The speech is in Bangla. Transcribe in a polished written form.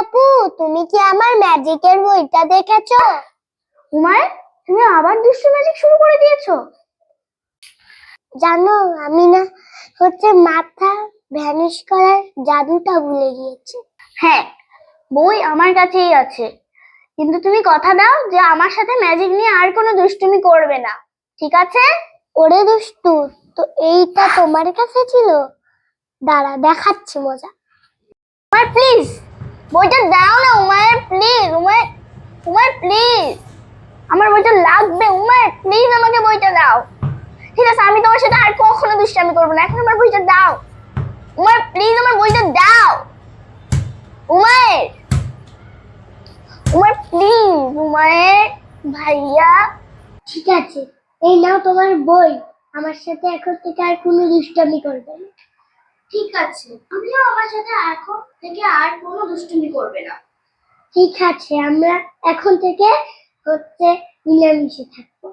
আপু, তুমি কি আমার ম্যাজিকের বইটা দেখেছো? উমায়ের, তুমি আবার দুষ্টু ম্যাজিক শুরু করে দিয়েছো। জানো, আমি না মাথা ভ্যানিশ করার জাদুটা ভুলে গিয়েছি। হ্যাঁ, বই আমার কাছেই আছে, কিন্তু তুমি কথা দাও যে আমার সাথে ম্যাজিক নিয়ে আর কোনো দুষ্টুমি করবে না, ঠিক আছে? ওরে দুষ্টু, তো এইটা তোমার কাছে ছিল? দাঁড়া, দেখাচ্ছি মজা। উমায়ের প্লিজ, বইটা দাও না উমায়ের, প্লিজ উমায়ের, উমায়ের প্লিজ, আমার বইটা লাগবে উমায়ের, প্লিজ আমাকে বইটা দাও। ঠিক আছে, আমি তোমার সাথে আর কখনো দুষ্টামি করবো না, এখন আমার বইটা দাও। উমায়ের প্লিজ, আমার বইটা দাও। উমায়ের, উমায়ের প্লিজ, উমায়ের ভাইয়া। ঠিক আছে, এই নাও তোমার বই। আমার সাথে এখন থেকে আর কোনো দুষ্টামি করবে না। ঠিক আছে, তুমিও আমার সাথে এখন থেকে আর কোনো দুষ্টুমি করবে না। ঠিক আছে, আমরা এখন থেকে মিলেমিশে থাকবো।